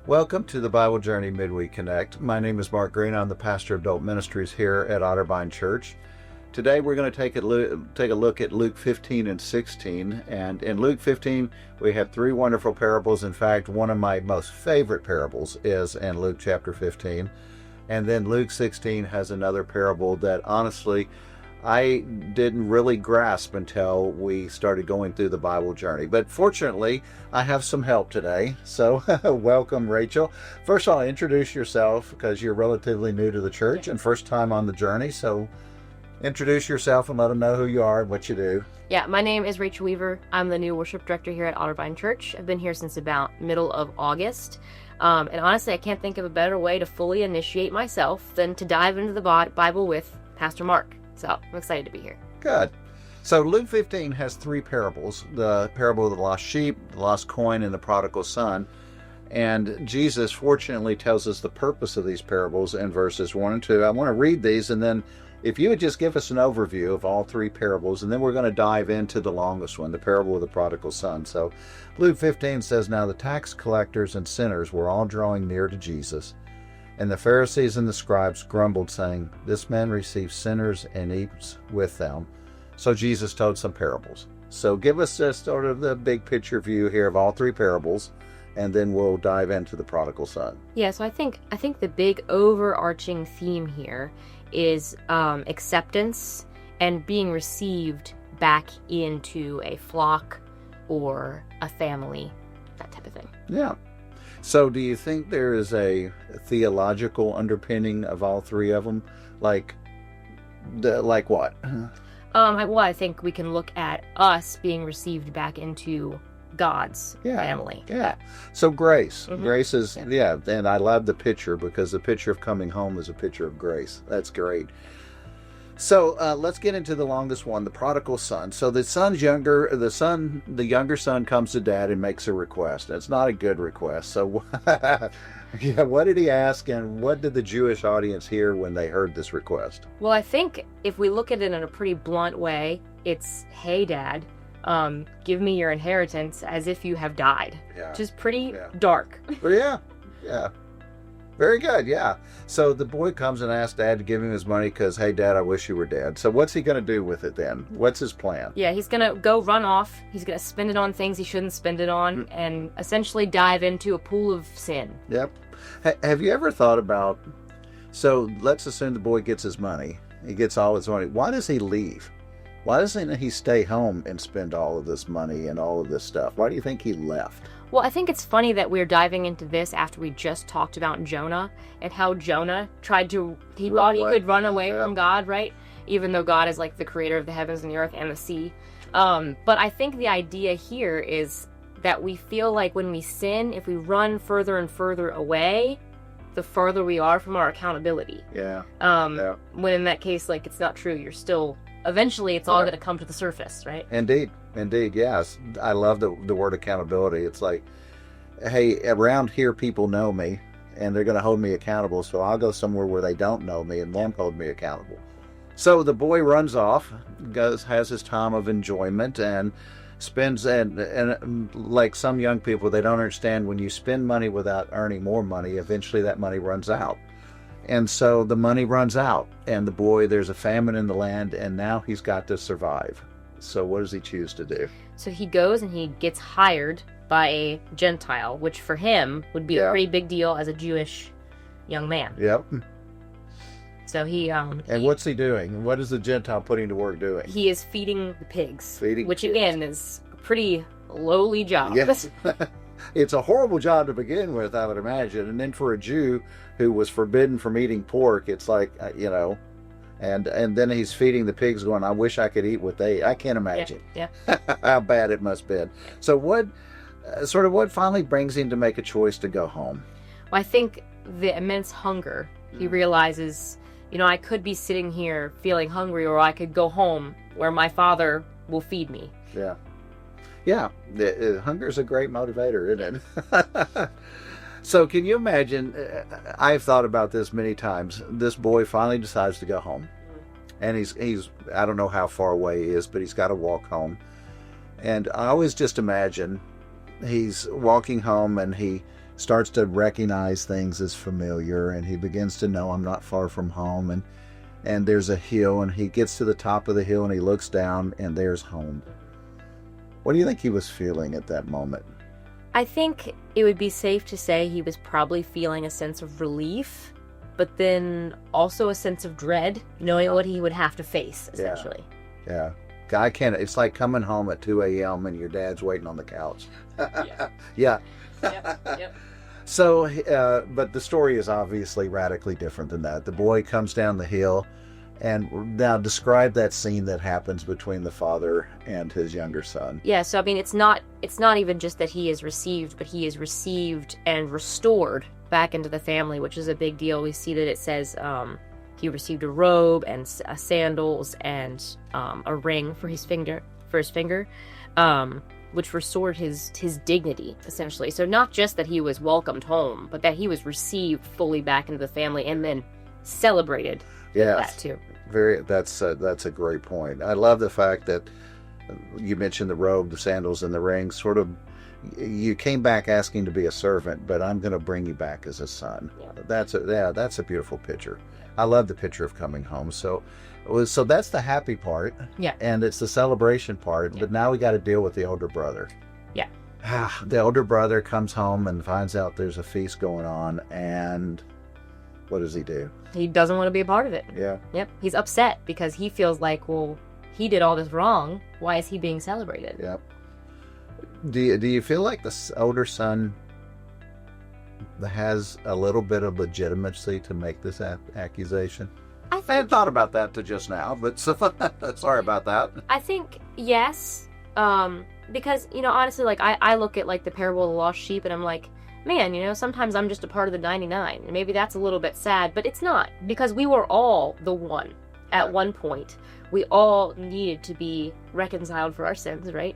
Welcome to the Bible Journey Midweek Connect. My name is Mark Green. I'm the pastor of adult ministries here at Otterbein Church. Today we're going to take a look at Luke 15 and 16. And in Luke 15, we have three wonderful parables. In fact, one of my most favorite parables is in Luke chapter 15. And then Luke 16 has another parable that honestly I didn't really grasp until we started going through the Bible journey. But fortunately, I have some help today. So welcome, Rachel. First of all, introduce yourself because you're relatively new to the church and first time on the journey. So introduce yourself and let them know who you are and what you do. Yeah, my name is Rachel Weaver. I'm the new worship director here at Otterbein Church. I've been here since about middle of August. And honestly, I can't think of a better way to fully initiate myself than to dive into the Bible with Pastor Mark. So I'm excited to be here. Good. So Luke 15 has three parables. The parable of the lost sheep, the lost coin, and the prodigal son. And Jesus fortunately tells us the purpose of these parables in verses 1 and 2. I want to read these, and then if you would just give us an overview of all three parables, and then we're going to dive into the longest one, the parable of the prodigal son. So Luke 15 says, "Now the tax collectors and sinners were all drawing near to Jesus. And the Pharisees and the scribes grumbled, saying, 'This man receives sinners and eats with them.' So Jesus told some parables." So give us just sort of the big picture view here of all three parables, and then we'll dive into the prodigal son. Yeah, so I think the big overarching theme here is acceptance and being received back into a flock or a family, that type of thing. Yeah. So do you think there is a theological underpinning of all three of them? Like what? Well, I think we can look at us being received back into God's family. Yeah. So grace. Mm-hmm. Grace is, and I love the picture because the picture of coming home is a picture of grace. That's great. So let's get into the longest one, the prodigal son. So the younger son comes to dad and makes a request. It's not a good request. So what did he ask, and what did the Jewish audience hear when they heard this request? Well, I think if we look at it in a pretty blunt way, it's, "Hey, Dad, give me your inheritance as if you have died." Yeah. Which is pretty dark. But yeah. Very good, yeah. So the boy comes and asks Dad to give him his money because, "Hey, Dad, I wish you were dead." So what's he going to do with it then? What's his plan? Yeah, he's going to go run off. He's going to spend it on things he shouldn't spend it on and essentially dive into a pool of sin. Yep. Have you ever thought about, so let's assume the boy gets his money. He gets all his money. Why does he leave? Why doesn't he stay home and spend all of this money and all of this stuff? Why do you think he left? Well, I think it's funny that we're diving into this after we just talked about Jonah and how Jonah thought he could run away from God, right? Even though God is like the creator of the heavens and the earth and the sea. But I think the idea here is that we feel like when we sin, if we run further and further away, the farther we are from our accountability. Yeah. When in that case, like, it's not true. You're still, eventually it's all going to come to the surface, right? Indeed, yes. I love the word accountability. It's like, hey, around here people know me, and they're going to hold me accountable, so I'll go somewhere where they don't know me and won't hold me accountable. So the boy runs off, has his time of enjoyment, and spends, and like some young people, they don't understand when you spend money without earning more money, eventually that money runs out. And so the money runs out, and the boy, there's a famine in the land, and now he's got to survive. So what does he choose to do? So he goes and he gets hired by a Gentile, which for him would be a pretty big deal as a Jewish young man. Yep. So he... and what's he doing? What is the Gentile putting to work doing? He is feeding the pigs. Which again is a pretty lowly job. Yes. It's a horrible job to begin with, I would imagine. And then for a Jew who was forbidden from eating pork, it's like, and then he's feeding the pigs going, "I wish I could eat what they eat." I can't imagine how bad it must have been. So what finally brings him to make a choice to go home? Well, I think the immense hunger. He realizes, I could be sitting here feeling hungry, or I could go home where my father will feed me. Yeah. Yeah, hunger is a great motivator, isn't it? So can you imagine, I've thought about this many times, this boy finally decides to go home. And he's I don't know how far away he is, but he's got to walk home. And I always just imagine he's walking home and he starts to recognize things as familiar, and he begins to know, I'm not far from home, and there's a hill, and he gets to the top of the hill and he looks down and there's home. What do you think he was feeling at that moment? I think it would be safe to say he was probably feeling a sense of relief, but then also a sense of dread, knowing what he would have to face, essentially. Yeah. I can't, it's like coming home at 2 a.m. and your dad's waiting on the couch. Yeah. Yep. So, but the story is obviously radically different than that. The boy comes down the hill, and now describe that scene that happens between the father and his younger son. Yeah, so I mean, it's not even just that he is received, but he is received and restored back into the family, which is a big deal. We see that it says he received a robe and sandals and a ring for his finger, which restored his dignity, essentially. So not just that he was welcomed home, but that he was received fully back into the family and then celebrated. That too. That's a great point. I love the fact that you mentioned the robe, the sandals, and the ring. Sort of, you came back asking to be a servant, but I'm going to bring you back as a son. Yeah. That's a beautiful picture. I love the picture of coming home. So that's the happy part. Yeah. And it's the celebration part. Yeah. But now we got to deal with the older brother. Yeah. The older brother comes home and finds out there's a feast going on, and what does he do? He doesn't want to be a part of it. Yeah. Yep. He's upset because he feels like, well, he did all this wrong. Why is he being celebrated? Yep. Do you feel like the older son has a little bit of legitimacy to make this accusation? I hadn't thought about that till just now, but sorry about that. I think yes, because honestly, like I look at like the parable of the lost sheep, and I'm like, man, sometimes I'm just a part of the 99, and maybe that's a little bit sad, but it's not, because we were all the one at one point. We all needed to be reconciled for our sins, right?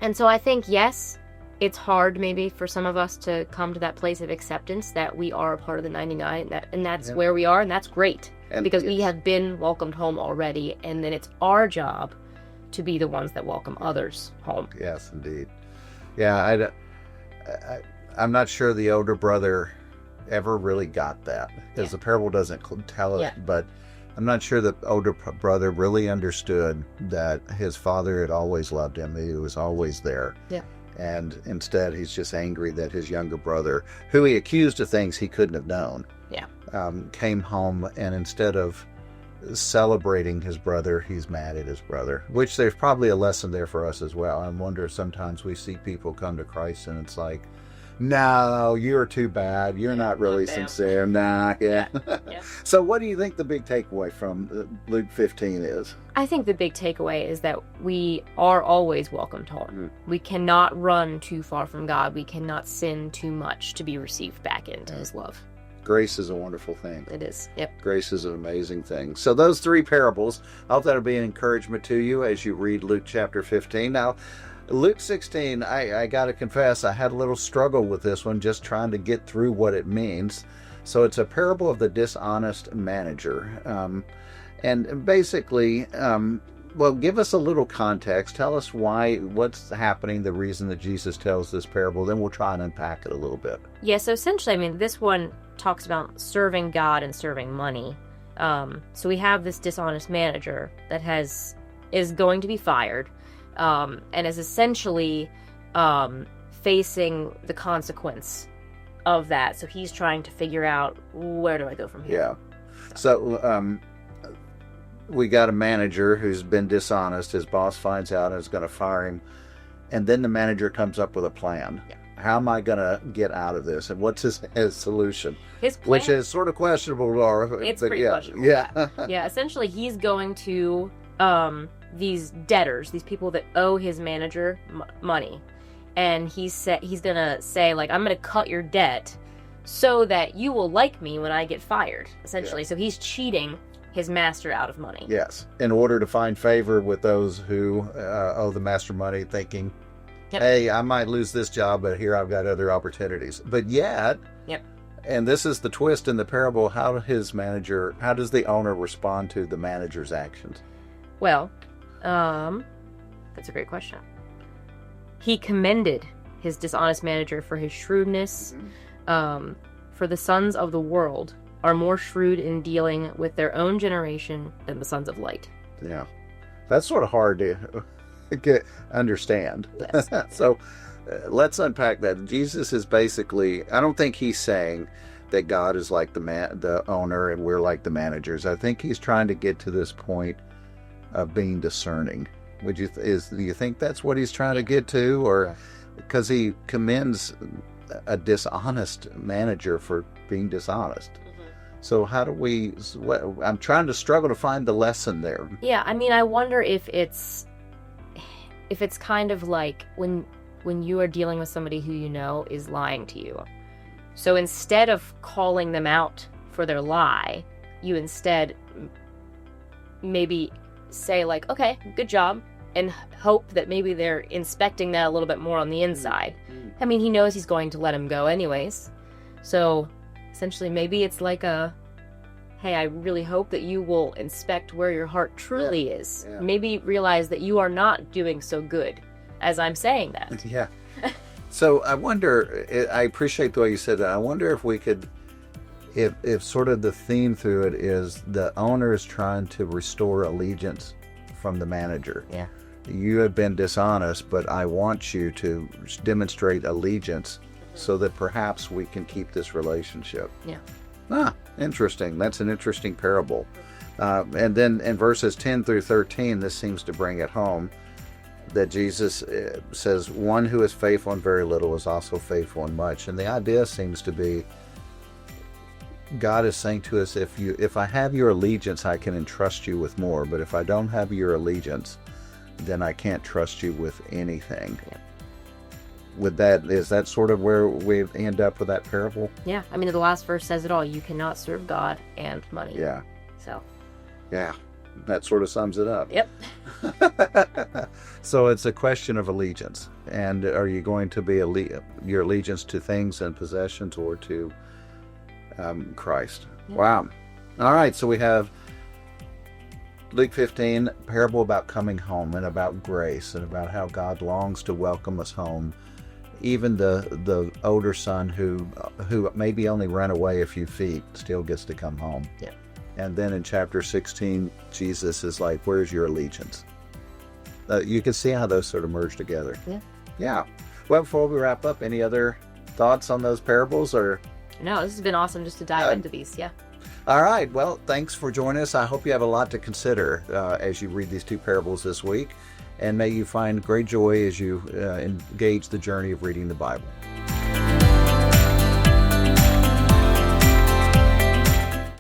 And so I think yes, it's hard maybe for some of us to come to that place of acceptance that we are a part of the 99, and that's where we are, and that's great, because we have been welcomed home already, and then it's our job to be the ones that welcome others home. Yes, indeed. Yeah, I'm not sure the older brother ever really got that, because the parable doesn't tell it, but I'm not sure the older brother really understood that his father had always loved him, he was always there. Yeah. And instead, he's just angry that his younger brother, who he accused of things he couldn't have known, came home, and instead of celebrating his brother, he's mad at his brother, which there's probably a lesson there for us as well. I wonder, sometimes we see people come to Christ and it's like, no, you're too bad. You're not really sincere. Nah, yeah. So what do you think the big takeaway from Luke 15 is? I think the big takeaway is that we are always welcomed home. Mm-hmm. We cannot run too far from God. We cannot sin too much to be received back into His love. Grace is a wonderful thing. It is, yep. Grace is an amazing thing. So those three parables, I hope that'll be an encouragement to you as you read Luke chapter 15. Now, Luke 16, I got to confess, I had a little struggle with this one, just trying to get through what it means. So it's a parable of the dishonest manager. And basically, give us a little context. Tell us what's happening, the reason that Jesus tells this parable. Then we'll try and unpack it a little bit. Yeah, so essentially, this one talks about serving God and serving money. So we have this dishonest manager that is going to be fired. And is essentially facing the consequence of that. So he's trying to figure out, where do I go from here? Yeah. So we got a manager who's been dishonest. His boss finds out and is going to fire him. And then the manager comes up with a plan. Yeah. How am I going to get out of this? And what's his solution? His plan, which is sort of questionable, Laura. It's pretty questionable. Yeah. Yeah, essentially he's going to... these debtors, these people that owe his manager money, and he's gonna say, like, I'm gonna cut your debt so that you will like me when I get fired, essentially. So he's cheating his master out of money. Yes, in order to find favor with those who owe the master money, thinking, hey, I might lose this job, but here I've got other opportunities. But yet, and this is the twist in the parable, how does the owner respond to the manager's actions? Well, that's a great question. He commended his dishonest manager for his shrewdness. For the sons of the world are more shrewd in dealing with their own generation than the sons of light. Yeah. That's sort of hard to understand. Yes. So let's unpack that. Jesus is basically, I don't think he's saying that God is like the owner and we're like the managers. I think he's trying to get to this point of being discerning. Do you think that's what he's trying to get to? Or because he commends a dishonest manager for being dishonest. So how do we, I'm trying to struggle to find the lesson there. Yeah, I mean, I wonder if it's kind of like when you are dealing with somebody who you know is lying to you. So instead of calling them out for their lie, you instead maybe say like, okay, good job, and hope that maybe they're inspecting that a little bit more on the inside. I mean, he knows he's going to let him go anyways. So essentially maybe it's like hey, I really hope that you will inspect where your heart truly is. Yeah. Maybe realize that you are not doing so good as I'm saying that. Yeah. So I wonder, I appreciate the way you said that. I wonder if we could, if sort of the theme through it is the owner is trying to restore allegiance from the manager. Yeah. You have been dishonest, but I want you to demonstrate allegiance so that perhaps we can keep this relationship. Yeah. Interesting. That's an interesting parable. And then in verses 10 through 13, this seems to bring it home that Jesus says, one who is faithful in very little is also faithful in much. And the idea seems to be, God is saying to us, if I have your allegiance, I can entrust you with more. But if I don't have your allegiance, then I can't trust you with anything. Yeah. Is that sort of where we end up with that parable? Yeah. I mean, the last verse says it all. You cannot serve God and money. Yeah. So. Yeah. That sort of sums it up. Yep. So it's a question of allegiance. And are you going to be your allegiance to things and possessions or to Christ? Yeah. Wow. All right. So we have Luke 15, parable about coming home and about grace and about how God longs to welcome us home. Even the older son who maybe only ran away a few feet still gets to come home. Yeah. And then in chapter 16, Jesus is like, where's your allegiance? You can see how those sort of merge together. Yeah. Yeah. Well, before we wrap up, any other thoughts on those parables? Or no, this has been awesome just to dive into these. Yeah. All right. Well, thanks for joining us. I hope you have a lot to consider as you read these two parables this week. And may you find great joy as you engage the journey of reading the Bible.